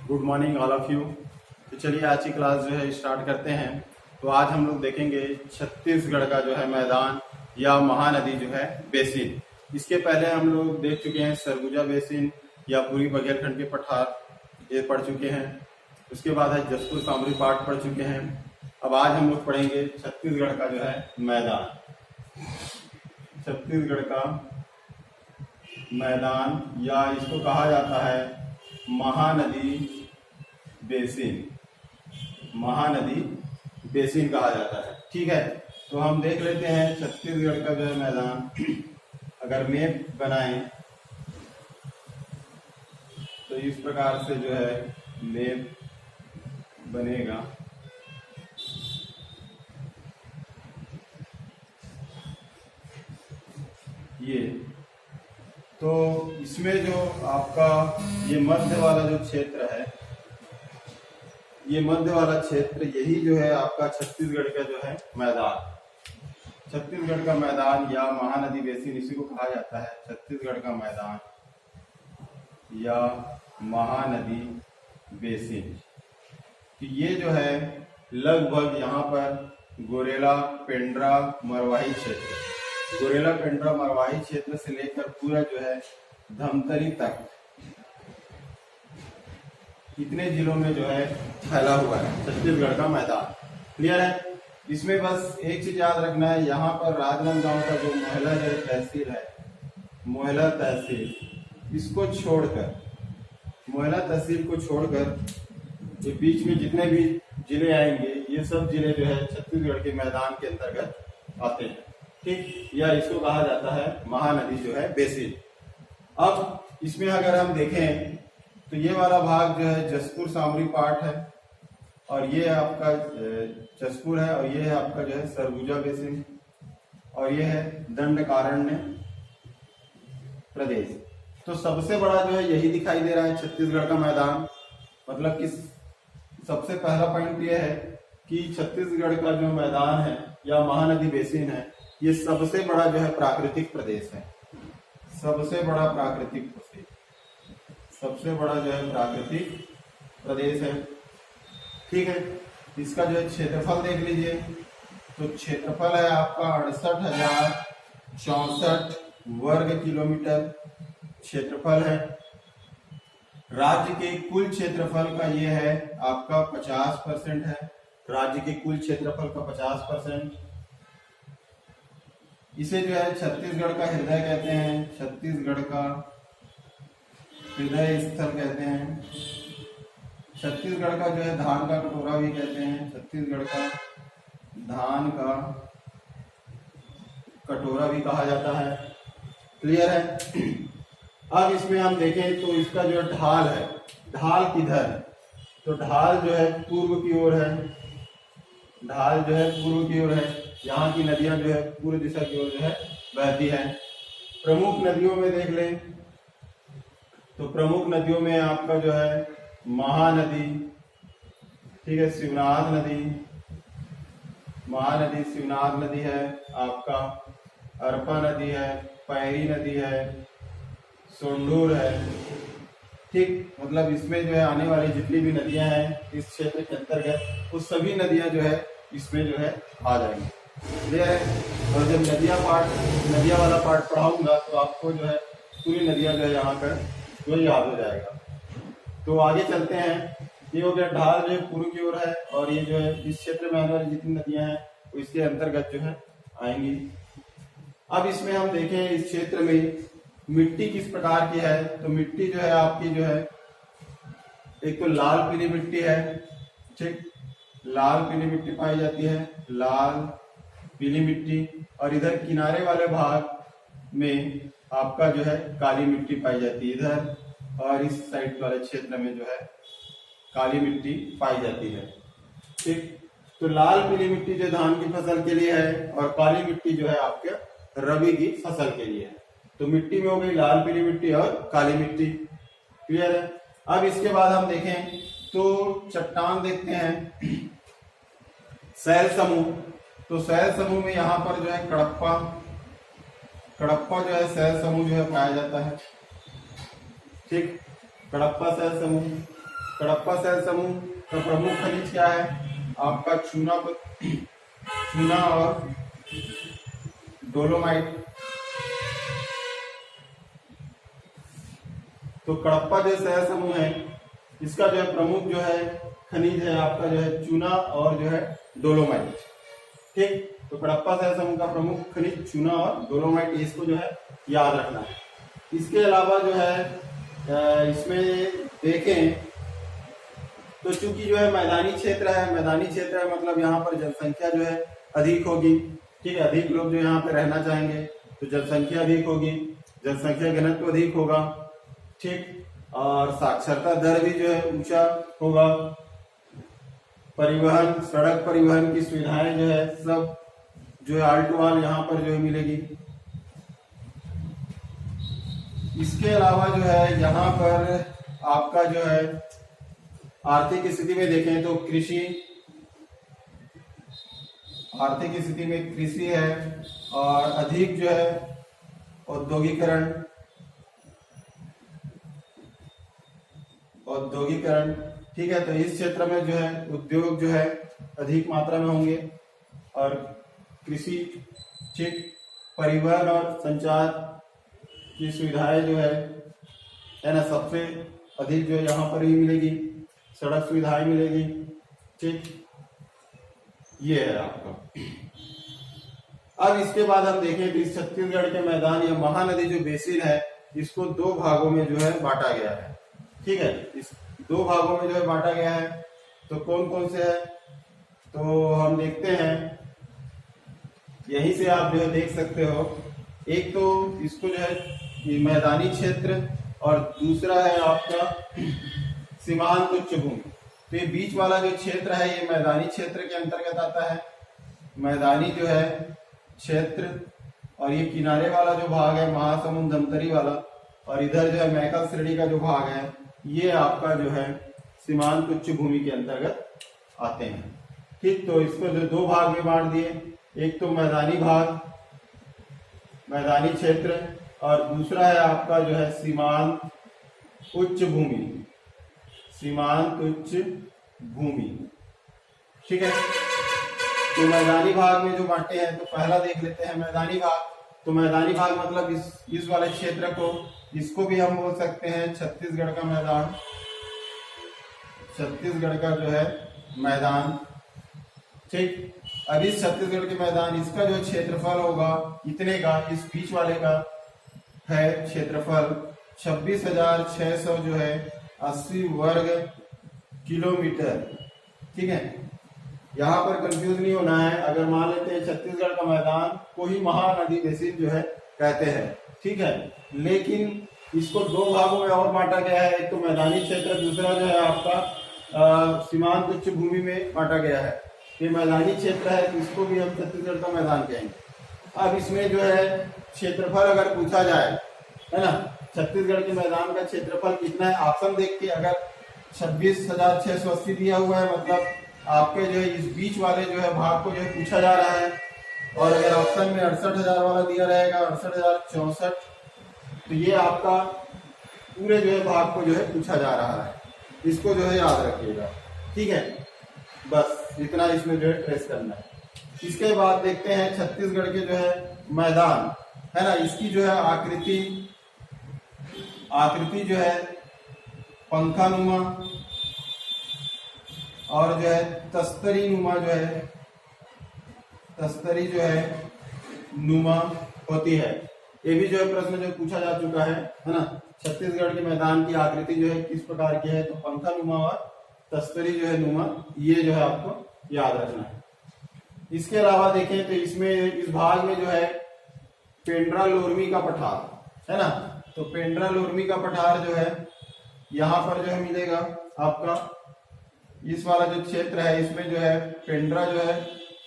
Good morning all of you. तो चलिए आज की क्लास जो है स्टार्ट करते हैं। तो आज हम लोग देखेंगे छत्तीसगढ़ का जो है मैदान या महानदी जो है बेसिन। इसके पहले हम लोग देख चुके हैं सरगुजा बेसिन या पूर्वी बघेलखंड के पठार, ये पढ़ चुके हैं। उसके बाद है जसपुर सामरी पाठ पढ़ चुके हैं। अब आज हम लोग पढ़ेंगे छत्तीसगढ़ का जो है मैदान। छत्तीसगढ़ का मैदान या इसको कहा जाता है महानदी बेसिन। महानदी बेसिन कहा जाता है। ठीक है, तो हम देख लेते हैं छत्तीसगढ़ का जो है मैदान। अगर मैप बनाएं तो इस प्रकार से जो है मैप बनेगा। ये तो इसमें जो आपका ये मध्य वाला जो क्षेत्र है, ये मध्य वाला क्षेत्र, यही जो है आपका छत्तीसगढ़ का जो है मैदान। छत्तीसगढ़ का मैदान या महानदी बेसिन इसी को कहा जाता है, छत्तीसगढ़ का मैदान या महानदी बेसिन। तो ये जो है लगभग यहाँ पर गोरेला, पेंड्रा, मरवाही क्षेत्र, गोरेला, पेंड्रा, मरवाही क्षेत्र से लेकर पूरा जो है धमतरी तक इतने जिलों में जो है फैला हुआ है छत्तीसगढ़ का मैदान। क्लियर है? इसमें बस एक चीज याद रखना है, यहाँ पर राजनांदगांव का जो मोहला तहसील है, मोहला तहसील, इसको छोड़कर, मोहला तहसील को छोड़कर ये बीच में जितने भी जिले आएंगे, ये सब जिले जो है छत्तीसगढ़ के मैदान के अंतर्गत आते हैं। ठीक, या इसको कहा जाता है महानदी जो है बेसिन। अब इसमें अगर हम देखें तो ये वाला भाग जो है जसपुर सामरी पाठ है, और ये आपका जसपुर है, और ये है आपका जो है सरगुजा बेसिन, और ये है दंडकारण्य प्रदेश। तो सबसे बड़ा जो है यही दिखाई दे रहा है छत्तीसगढ़ का मैदान। मतलब कि सबसे पहला पॉइंट ये है कि छत्तीसगढ़ का जो मैदान है या महानदी बेसिन है, ये सबसे बड़ा जो है प्राकृतिक प्रदेश है। सबसे बड़ा प्राकृतिक प्रदेश, सबसे बड़ा जो है प्राकृतिक प्रदेश है। ठीक है, इसका जो है क्षेत्रफल देख लीजिए। तो क्षेत्रफल है आपका 68,064 वर्ग किलोमीटर क्षेत्रफल है। राज्य के कुल क्षेत्रफल का ये है आपका 50% है। राज्य के कुल क्षेत्रफल का 50%। इसे जो है छत्तीसगढ़ का हृदय कहते हैं, छत्तीसगढ़ का हृदय स्थल कहते हैं। छत्तीसगढ़ का जो है धान का कटोरा भी कहते हैं, छत्तीसगढ़ का धान का कटोरा भी कहा जाता है। क्लियर है? अब इसमें हम देखें तो इसका जो ढाल है, ढाल किधर है? तो ढाल जो है पूर्व की ओर है। ढाल जो है पूर्व की ओर है। यहाँ की नदियां जो है पूर्व दिशा की ओर जो है बहती है। प्रमुख नदियों में देख लें तो प्रमुख नदियों में आपका जो है महानदी, ठीक है, शिवनाथ नदी, महानदी शिवनाथ नदी है, आपका अरपा नदी है, पैरी नदी है, सोंडूर है। ठीक, मतलब इसमें जो है आने वाली जितनी भी नदियां हैं इस क्षेत्र के अंतर्गत, वो सभी नदियां जो है इसमें जो है आ जाएंगी। क्लियर है? और जब नदियां वाला पार्ट पढ़ाऊंगा तो आपको जो है पूरी नदियां जो है यहाँ पर जो याद हो जाएगा। तो आगे चलते हैं। ये हो गया ढाल जो है पूर्व की ओर है, और ये जो है इस क्षेत्र में आने वाली जितनी नदियां हैं वो इसके अंतर्गत जो है आएंगी। अब इसमें हम देखें इस क्षेत्र में मिट्टी किस प्रकार की है। तो मिट्टी जो है आपकी जो है एक तो लाल पीली मिट्टी है। ठीक, लाल पीली मिट्टी पाई जाती है, लाल पीली मिट्टी। और इधर किनारे वाले भाग में आपका जो है काली मिट्टी पाई जाती है इधर, और इस साइड वाले क्षेत्र में जो है काली मिट्टी पाई जाती है। ठीक, तो लाल पीली मिट्टी जो धान की फसल के लिए है, और काली मिट्टी जो है आपके रबी की फसल के लिए है। तो मिट्टी में हो गई लाल पीली मिट्टी और काली मिट्टी। क्लियर है? अब इसके बाद हम देखें तो चट्टान देखते हैं, शैल समूह। तो शैल समूह में यहाँ पर जो है कडप्पा जो है शैल समूह जो है पाया जाता है। ठीक, कडप्पा शैल समूह। कडप्पा शैल समूह का प्रमुख खनिज क्या है? आपका चूना और डोलोमाइट। तो कडप्पा जो शैल समूह है इसका जो है प्रमुख जो है खनिज है आपका जो है चूना और जो है डोलोमाइट। ठीक, तो कडप्पा शैल समूह का प्रमुख खनिज चूना और डोलोमाइट, इसको जो है याद रखना है। इसके अलावा जो है इसमें देखें तो चूंकि जो है मैदानी क्षेत्र है मतलब यहाँ पर जनसंख्या जो है अधिक होगी। ठीक है, अधिक लोग जो यहाँ पे रहना चाहेंगे तो जनसंख्या अधिक होगी, जनसंख्या घनत्व अधिक होगा। ठीक, और साक्षरता दर भी जो है ऊंचा होगा। परिवहन, सड़क परिवहन की सुविधाएं जो है सब जो है ऑल टू ऑल यहाँ पर जो है मिलेगी। इसके अलावा जो है यहाँ पर आपका जो है आर्थिक स्थिति में देखें तो आर्थिक स्थिति में कृषि है और अधिक जो है औद्योगिकरण। ठीक है, तो इस क्षेत्र में जो है उद्योग जो है अधिक मात्रा में होंगे और कृषि, ठीक, परिवहन और संचार की सुविधाएं जो है ना सबसे अधिक जो है यहाँ पर ही मिलेगी, सड़क सुविधाएं मिलेगी। ठीक, ये है आपका। अब इसके बाद हम देखें तो इस छत्तीसगढ़ के मैदान या महानदी जो बेसिन है इसको दो भागों में जो है बांटा गया है। ठीक है, इस दो भागों में जो है बांटा गया है। तो कौन कौन से है तो हम देखते हैं, यहीं से आप जो है देख सकते हो। एक तो इसको जो है मैदानी क्षेत्र और दूसरा है आपका सीमांत उच्च भूमि। तो ये बीच वाला जो क्षेत्र है ये मैदानी क्षेत्र के अंतर्गत आता है, मैदानी जो है क्षेत्र। और ये किनारे वाला जो भाग है महासमुंद धमतरी वाला, और इधर जो है मैकल श्रेणी का जो भाग है ये आपका जो है सीमांत उच्च भूमि के अंतर्गत आते हैं। ठीक, तो इसको जो दो भाग में बांट दिए, एक तो मैदानी भाग, मैदानी क्षेत्र, और दूसरा है आपका जो है सीमांत उच्च भूमि, सीमांत उच्च भूमि। ठीक है, तो मैदानी भाग में जो बांटे हैं तो पहला देख लेते हैं मैदानी भाग। तो मैदानी भाग मतलब इस वाले क्षेत्र को, इसको भी हम बोल सकते हैं छत्तीसगढ़ का मैदान, छत्तीसगढ़ का जो है मैदान। ठीक, अब इस छत्तीसगढ़ के मैदान, इसका जो क्षेत्रफल होगा इतने का, इस बीच वाले का है क्षेत्रफल 26,600 जो है 80 वर्ग किलोमीटर। ठीक है, यहाँ पर कंफ्यूज नहीं होना है। अगर मान लेते हैं छत्तीसगढ़ का मैदान को ही महानदी बेसिन जो है कहते हैं। ठीक है, लेकिन इसको दो भागों में और बांटा गया है, एक तो मैदानी क्षेत्र, दूसरा जो है आपका सीमांत उच्च भूमि में बांटा गया है। ये मैदानी क्षेत्र है तो इसको भी हम छत्तीसगढ़ का मैदान कहेंगे। अब इसमें जो है क्षेत्रफल अगर पूछा जाए, है ना, छत्तीसगढ़ के मैदान का क्षेत्रफल कितना है, ऑप्शन देख के अगर 26,680 दिया हुआ है मतलब आपके जो है इस बीच वाले जो है भाग को जो है पूछा जा रहा है, और अगर ऑप्शन में 68,000 वाला दिया रहेगा 68,064, तो ये आपका पूरे जो है भाग को जो है पूछा जा रहा है। इसको जो है याद रखिएगा। ठीक है, बस इतना इसमें जो है ट्रेस करना है। इसके बाद देखते हैं छत्तीसगढ़ के जो है मैदान, है ना, इसकी जो है आकृति जो है पंखानुमा और जो है तस्तरी नुमा जो है नुमा होती है। ये भी जो है प्रश्न जो पूछा जा चुका है ना। छत्तीसगढ़ के मैदान की आकृति जो है किस प्रकार की है, तो पंखानुमा और तस्तरी जो है नुमा, ये जो है आपको याद रखना है। इसके अलावा देखें तो इसमें इस भाग में जो है पेंड्रा लोरमी का पठार है ना, तो पेंड्रा लोरमी का पठार जो है यहाँ पर जो है मिलेगा आपका। इस वाला जो क्षेत्र है इसमें जो है पेंड्रा जो है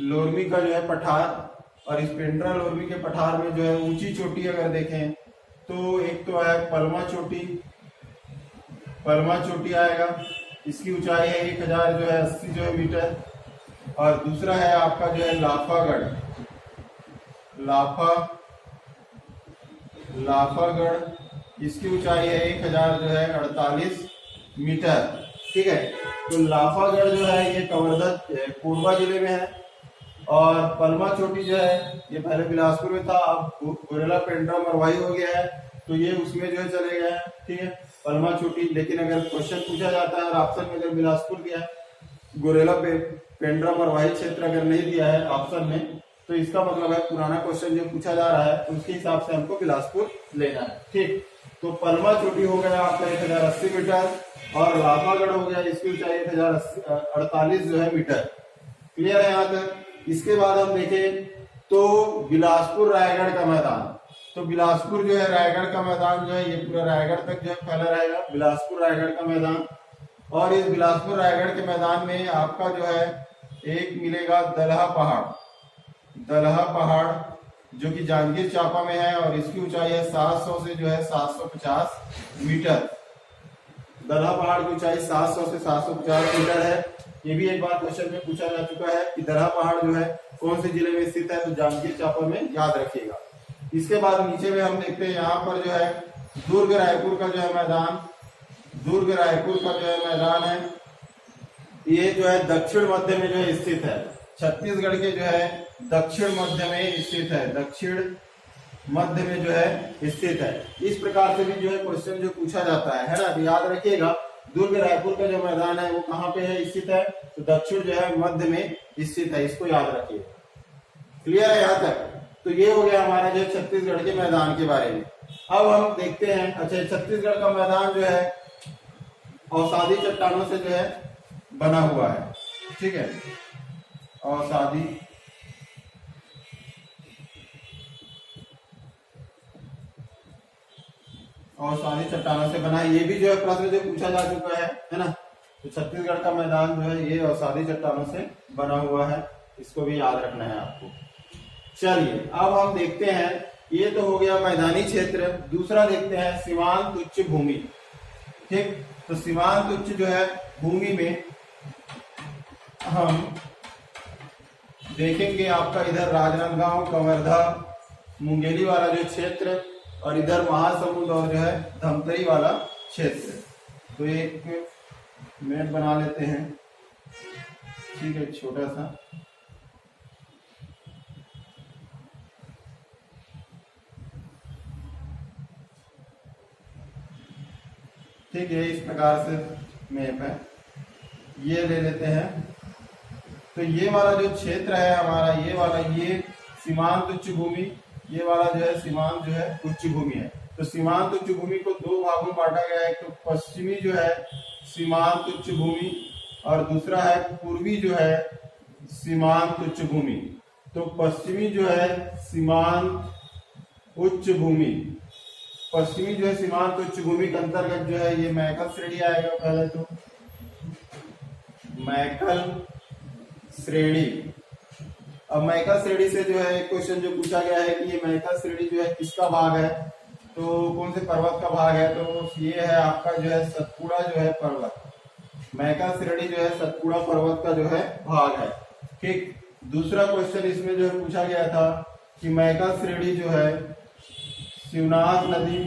लोरमी का जो है पठार, और इस पेंड्रा लोरमी के पठार में जो है ऊंची चोटी अगर देखें तो एक तो है परमा चोटी आएगा, इसकी ऊंचाई है 1080 जो है मीटर, और दूसरा है आपका जो है लाफागढ़, इसकी ऊंचाई है 1048 मीटर। ठीक है। तो लाफागढ़ जो है ये कवर्धा कोरबा जिले में है, और पलमा चोटी जो है ये पहले बिलासपुर में था, अब गोरेला पेंड्रा मरवाही हो गया है, तो ये उसमें जो है चले गए हैं, ठीक है, पलमा चोटी। लेकिन अगर क्वेश्चन पूछा जाता है और ऑप्शन में अगर बिलासपुर दिया है, गोरेला पेंड्रा मरवाही क्षेत्र अगर नहीं दिया है ऑप्शन में, तो इसका मतलब है पुराना क्वेश्चन जो पूछा जा रहा है उसके हिसाब से हमको बिलासपुर लेना है, ठीक। तो पलमा चोटी हो गया आपका 1080 मीटर, और लाफागढ़ हो गया इसकी ऊंचाई 1048 जो है मीटर। क्लियर है यहाँ तक। इसके बाद हम देखें तो बिलासपुर रायगढ़ का मैदान, तो बिलासपुर जो है रायगढ़ का मैदान जो है ये पूरा रायगढ़ तक जो है फैला रहेगा, बिलासपुर रायगढ़ का मैदान। और इस बिलासपुर रायगढ़ के मैदान में आपका जो है एक मिलेगा दलहा पहाड़ जो कि जांजगीर चांपा में है, और इसकी ऊंचाई है 700 से जो है 750 मीटर। दलहा पहाड़ की ऊंचाई 700 से 750 मीटर है। ये भी एक बार क्वेश्चन में पूछा जा चुका है कि दलहा पहाड़ जो है कौन से जिले में स्थित है, तो जांजगीर चांपा में, याद रखिएगा। इसके बाद नीचे में हम देखते हैं यहाँ पर जो है दुर्ग रायपुर का जो है मैदान, दुर्ग रायपुर का जो है मैदान है, ये जो है दक्षिण मध्य में जो है स्थित है, छत्तीसगढ़ के जो है दक्षिण मध्य में स्थित है, दक्षिण मध्य में जो है स्थित है। इस प्रकार से भी जो है क्वेश्चन जो पूछा जाता है ना, तो याद रखिएगा दुर्ग रायपुर का जो मैदान है वो कहाँ पे है स्थित है, तो दक्षिण जो है मध्य में स्थित है, इसको याद रखिएगा। क्लियर है यहाँ तक। तो ये हो गया हमारा जो छत्तीसगढ़ के मैदान के बारे में। अब हम देखते हैं, अच्छा छत्तीसगढ़ का मैदान जो है अवसादी चट्टानों से जो है बना हुआ है, ठीक है, अवसादी चट्टानों से बना है। ये भी जो है प्रश्न जो पूछा जा चुका है ना। तो छत्तीसगढ़ का मैदान जो है ये अवसादी चट्टानों से बना हुआ है, इसको भी याद रखना है आपको। चलिए अब हम देखते हैं, ये तो हो गया मैदानी क्षेत्र। दूसरा देखते हैं सीमांत उच्च भूमि, ठीक। तो सीमांत उच्च जो है भूमि में हम देखेंगे आपका इधर राजनांदगांव, कवर्धा, मुंगेली वाला जो क्षेत्र, और इधर महासमुंद और जो है धमतरी वाला क्षेत्र। तो एक मैप बना लेते हैं, ठीक है, छोटा सा। ठीक है, इस प्रकार से मैप है, ये ले लेते हैं। तो ये वाला जो क्षेत्र है हमारा, ये वाला, ये सीमांत उच्च भूमि, ये वाला जो है सीमांत जो है उच्च भूमि है। तो सीमांत उच्च भूमि को दो भागों में बांटा गया है, एक तो पश्चिमी जो है सीमांत उच्च भूमि, और दूसरा है पूर्वी जो है सीमांत उच्च भूमि। तो पश्चिमी जो है सीमांत उच्च भूमि, पश्चिमी जो है सीमांत उच्च भूमि के अंतर्गत जो है ये मैकल श्रेणी आएगा। पहले तो मैकल श्रेणी। अब मैकल श्रेणी से जो है क्वेश्चन जो पूछा गया है कि ये मैकल श्रेणी जो है किसका भाग है, तो कौन से पर्वत का भाग है, तो ये है आपका जो है सतपुड़ा जो है पर्वत। मैकल श्रेणी जो है सतपुड़ा पर्वत का जो है भाग है, ठीक। दूसरा क्वेश्चन इसमें जो है पूछा गया था कि मैकल श्रेणी जो है शिवनाथ नदी,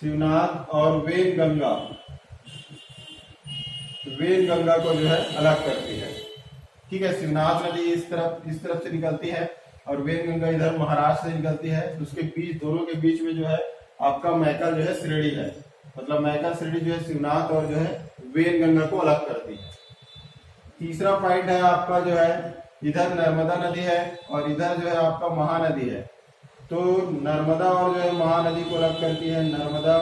शिवनाथ और वेनगंगा को जो है अलग करती है, ठीक है। शिवनाथ नदी इस तरफ से निकलती है, और वेनगंगा इधर महाराष्ट्र से निकलती है। उसके बीच, दोनों के बीच में जो है आपका मैकल जो है श्रेणी है, मतलब मैकल श्रेणी जो है शिवनाथ और जो है वेनगंगा को अलग करती है। तीसरा पॉइंट है आपका जो है इधर नर्मदा नदी है, और इधर जो है आपका महानदी है। तो नर्मदा और जो है महानदी को अलग करती है, नर्मदा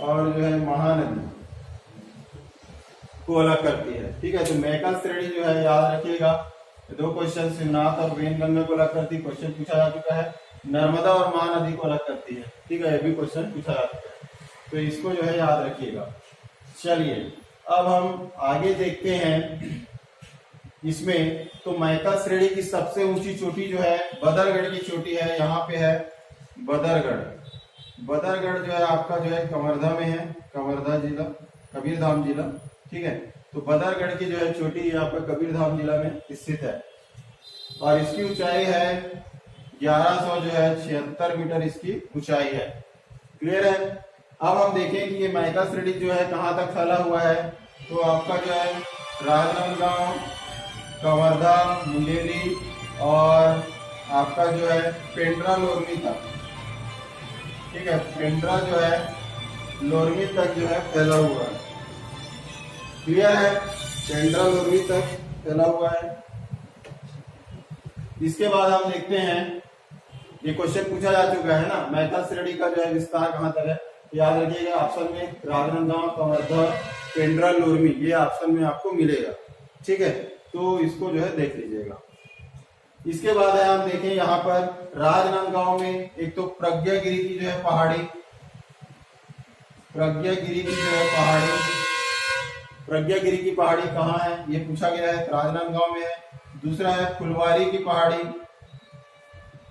और जो है महानदी को अलग करती है, ठीक है। तो मैकल श्रेणी जो है याद रखिएगा, दो क्वेश्चन, शिवनाथ और वेनगंगा को अलग करती है, क्वेश्चन पूछा जा चुका है। नर्मदा और महानदी को अलग करती है, ठीक है, ये भी क्वेश्चन पूछा जा चुका है, तो इसको जो है याद रखिएगा। चलिए अब हम आगे देखते हैं इसमें। तो मैकल श्रेणी की सबसे ऊंची चोटी जो है बदरगढ़ की चोटी है, यहाँ पे है बदरगढ़। बदरगढ़ जो है आपका जो है कवर्धा में है, कवर्धा जिला, कबीरधाम जिला, ठीक है। तो बदरगढ़ की जो है चोटी आपका कबीरधाम जिला में स्थित है, और इसकी ऊंचाई है 1100 जो है 76 मीटर इसकी ऊंचाई है। क्लियर है। अब हम देखें कि ये माइका श्रेणी जो है कहाँ तक फैला हुआ है। तो आपका जो है राजनांदगांव, कवर्धा, मुंगेली और आपका जो है पेंड्रा लोरमी तक, ठीक है, पेंड्रा जो है लोरमी तक जो है फैला हुआ है। क्लियर है, पेंड्रा लोरमी तक फैला हुआ है। इसके बाद हम देखते हैं, ये क्वेश्चन पूछा जा चुका है ना, माइका श्रेणी का जो है विस्तार कहाँ तक है। याद रखिएगा ऑप्शन में राजनांदगांव, कवर्धा, पेंड्रा लोरमी, ये ऑप्शन में आपको मिलेगा। ठीक है, तो इसको जो है देख लीजिएगा। इसके बाद है हम देखें यहाँ पर राजनांदगांव में एक तो प्रज्ञागिरी की जो है पहाड़ी, प्रज्ञागिरी की जो है पहाड़ी, प्रज्ञागिरी की पहाड़ी कहाँ है ये पूछा गया है, राजनांदगांव में है। दूसरा है फुलवारी की पहाड़ी,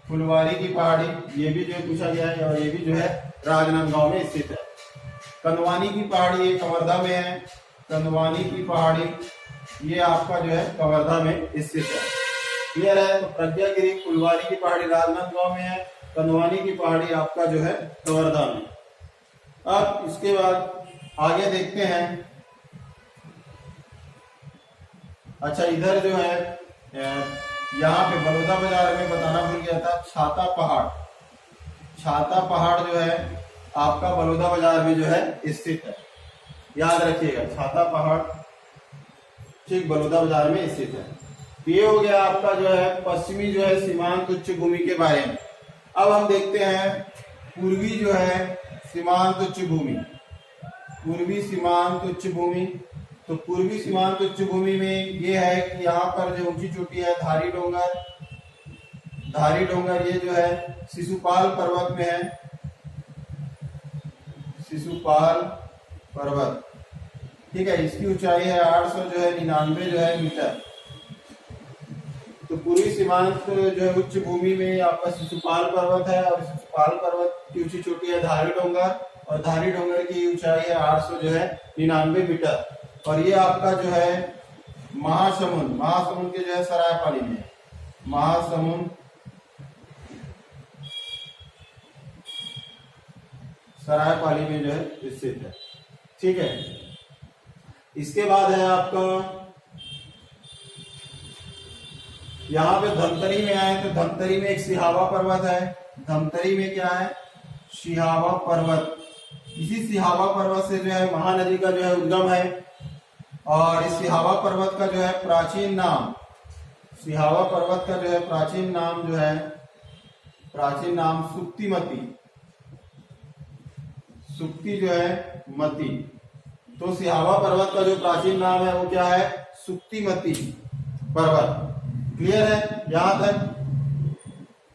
फुलवारी की पहाड़ी ये भी जो है पूछा गया है और ये भी जो है राजनांदगांव में स्थित है। कंदवानी की पहाड़ी ये कवर्धा में है, कंदवानी की पहाड़ी ये आपका जो है कवर्धा में स्थित है। क्लियर है, तो प्रज्ञागिरी, फुलवारी की पहाड़ी राजनांदगांव में है, कंदवानी की पहाड़ी आपका जो है कवर्धा में। अब इसके बाद आगे देखते हैं। अच्छा, इधर जो है यहाँ पे बलौदा बाजार में बताना भूल गया था, छाता पहाड़, छाता पहाड़ जो है आपका बलौदा बाजार में जो है स्थित है। याद रखिएगा, छाता पहाड़ ठीक बलौदा बाजार में स्थित है। ये हो गया आपका जो है पश्चिमी जो है सीमांत उच्च भूमि के बारे में। अब हम देखते हैं पूर्वी जो है सीमांत उच्च भूमि, पूर्वी सीमांत उच्च भूमि। तो पूर्वी सीमांत उच्च भूमि में ये है कि यहाँ पर जो ऊंची चोटी है धारी डोंगर, धारी डोंगर ये जो है शिशुपाल पर्वत में है, शिशुपाल पर्वत। ठीक है, इसकी ऊंचाई है 899 जो है मीटर। तो पूर्वी सीमांत जो है उच्च भूमि में आपका शिशुपाल पर्वत है और शिशुपाल पर्वत की ऊंची चोटी है धारी डोंगर और धारी डोंगर की ऊंचाई है 899 मीटर। और ये आपका जो है महासमुंद, महासमुंद के जो है सरायपाली में, महासमुंद सरायपाली में जो है स्थित है। ठीक है, इसके बाद है आपका यहाँ पे धमतरी में आए तो धमतरी में एक सिहावा पर्वत है। धमतरी में क्या है, सिहावा पर्वत। इसी सिहावा पर्वत से जो है महानदी का जो है उद्गम है और इस सिहावा पर्वत का जो है प्राचीन नाम, सिहावा पर्वत का जो है प्राचीन नाम जो है, प्राचीन नाम सुक्तिमती, सुक्ति जो है मती। तो सिहावा पर्वत का जो प्राचीन नाम है वो क्या है, सुक्तिमती पर्वत। क्लियर है यहां तक।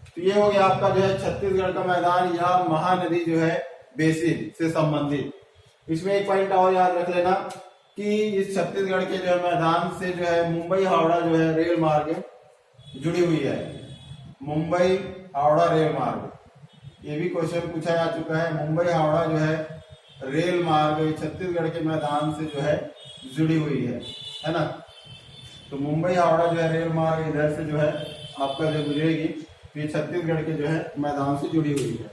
तो ये हो गया आपका जो है छत्तीसगढ़ का मैदान या महानदी जो है बेसिन से संबंधित। इसमें एक पॉइंट और याद रख लेना कि इस छत्तीसगढ़ के जो है मैदान से जो है मुंबई हावड़ा जो है रेल मार्ग जुड़ी हुई है, मुंबई हावड़ा रेल मार्ग। ये भी क्वेश्चन पूछा जा चुका है, मुंबई हावड़ा जो है रेल मार्ग छत्तीसगढ़ के मैदान से जो है जुड़ी हुई है ना। तो मुंबई हावड़ा जो है रेल मार्ग इधर से जो है आपका जो गुजरेगी, तो ये छत्तीसगढ़ के जो है मैदान से जुड़ी हुई है,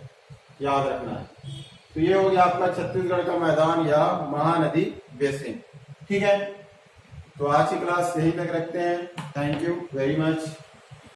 याद रखना है। तो ये हो गया आपका छत्तीसगढ़ का मैदान या महानदी बेसिन। ठीक है, तो आज की क्लास यहीं तक रखते हैं। Thank you very much.